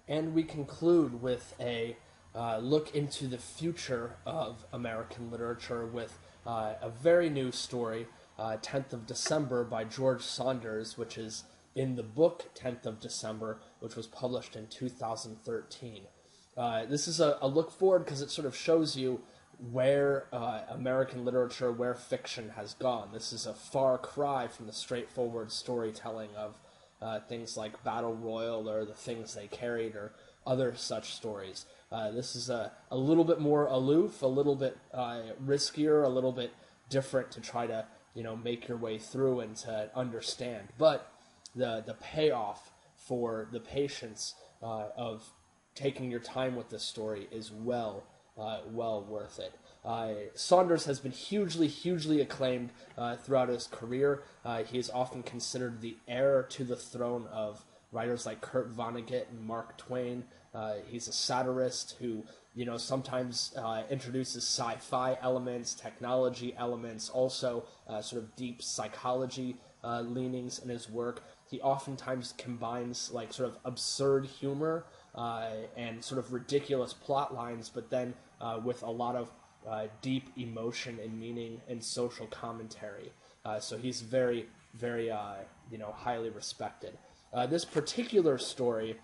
And we conclude with a look into the future of American literature with a very new story, 10th of December by George Saunders, which is in the book 10th of December, which was published in 2013. This is a look forward because it sort of shows you where American literature, where fiction has gone. This is a far cry from the straightforward storytelling of things like Battle Royal or The Things They Carried or other such stories. This is a little bit more aloof, a little bit riskier, a little bit different to try to make your way through and to understand. But the payoff for the patience of taking your time with this story is well worth it. Saunders has been hugely acclaimed throughout his career. He is often considered the heir to the throne of writers like Kurt Vonnegut and Mark Twain. He's a satirist who, sometimes introduces sci-fi elements, technology elements, also sort of deep psychology leanings in his work. He oftentimes combines like sort of absurd humor and sort of ridiculous plot lines, but then with a lot of deep emotion and meaning and social commentary. So he's very highly respected. This particular story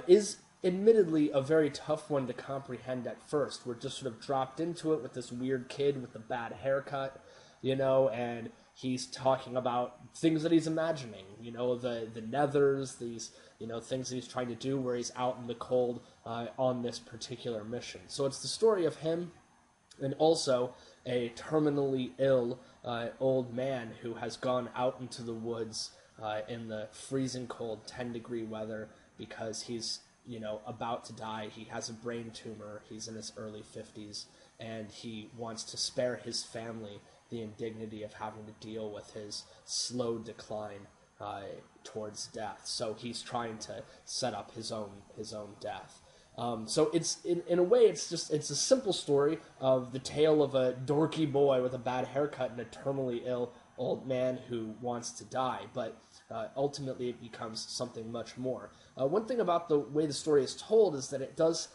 is admittedly a very tough one to comprehend at first. We're just sort of dropped into it with this weird kid with the bad haircut, and he's talking about things that he's imagining, the nethers, these, things that he's trying to do where he's out in the cold on this particular mission. So it's the story of him and also a terminally ill old man who has gone out into the woods in the freezing cold 10-degree weather because he's about to die. He has a brain tumor. He's in his early 50s, and he wants to spare his family the indignity of having to deal with his slow decline towards death. So he's trying to set up his own death. So it's in a way it's a simple story of the tale of a dorky boy with a bad haircut and a terminally ill old man who wants to die, but ultimately it becomes something much more. One thing about the way the story is told is that it does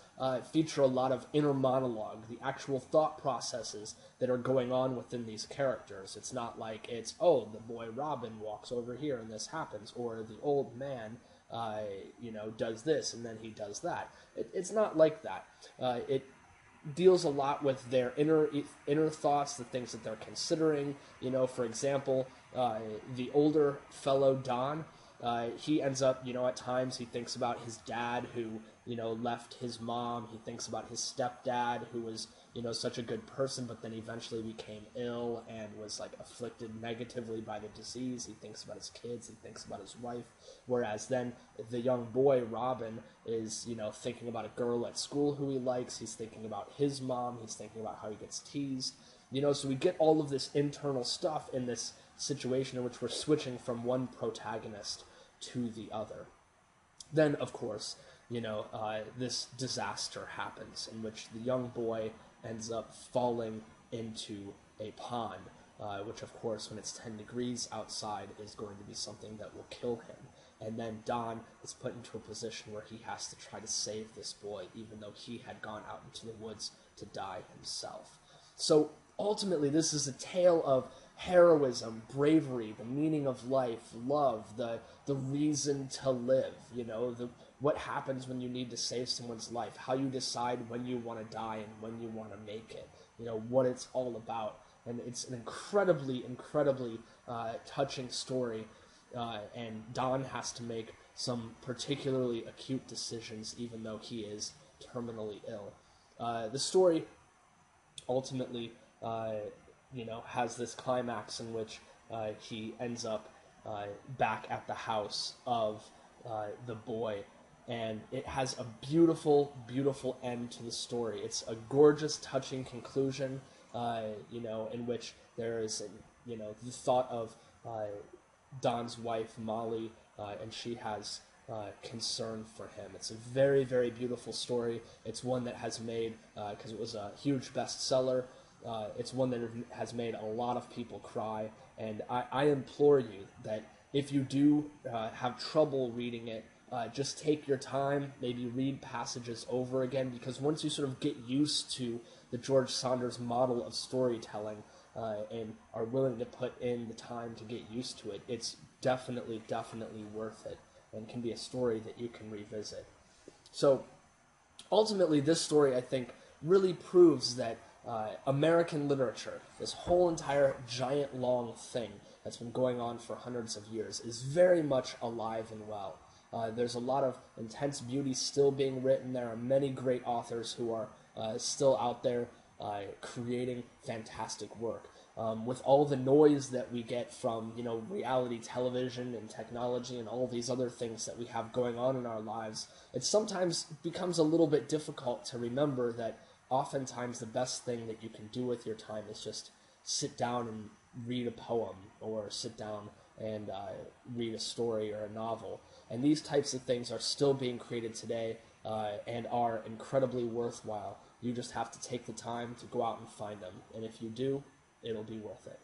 feature a lot of inner monologue, the actual thought processes that are going on within these characters. It's not like it's, the boy Robin walks over here and this happens, or the old man does this and then he does that. It's not like that. It deals a lot with their inner thoughts, the things that they're considering. For example, the older fellow Don, he ends up, at times he thinks about his dad who, left his mom. He thinks about his stepdad who was, such a good person, but then eventually became ill and was like afflicted negatively by the disease. He thinks about his kids. He thinks about his wife. Whereas then the young boy, Robin, is, thinking about a girl at school who he likes. He's thinking about his mom. He's thinking about how he gets teased. So we get all of this internal stuff in this situation in which we're switching from one protagonist to the other. Then, of course, this disaster happens in which the young boy ends up falling into a pond, which, of course, when it's 10 degrees outside is going to be something that will kill him. And then Don is put into a position where he has to try to save this boy, even though he had gone out into the woods to die himself. So ultimately, this is a tale of heroism, bravery, the meaning of life, love, the reason to live, what happens when you need to save someone's life, how you decide when you want to die and when you want to make it, what it's all about. And it's an incredibly touching story, and Don has to make some particularly acute decisions even though he is terminally ill. The story ultimately has this climax in which he ends up back at the house of the boy, and it has a beautiful end to the story. It's a gorgeous, touching conclusion, in which there is, the thought of Don's wife, Molly, and she has concern for him. It's a very beautiful story. It's one that has made, because it was a huge bestseller, it's one that has made a lot of people cry, and I implore you that if you do have trouble reading it, just take your time, maybe read passages over again, because once you sort of get used to the George Saunders model of storytelling and are willing to put in the time to get used to it, it's definitely worth it and can be a story that you can revisit. So ultimately, this story, I think, really proves that American literature, this whole entire giant long thing that's been going on for hundreds of years, is very much alive and well. There's a lot of intense beauty still being written. There are many great authors who are still out there creating fantastic work. With all the noise that we get from, reality television and technology and all these other things that we have going on in our lives, it sometimes becomes a little bit difficult to remember that oftentimes the best thing that you can do with your time is just sit down and read a poem or sit down and read a story or a novel. And these types of things are still being created today and are incredibly worthwhile. You just have to take the time to go out and find them. And if you do, it'll be worth it.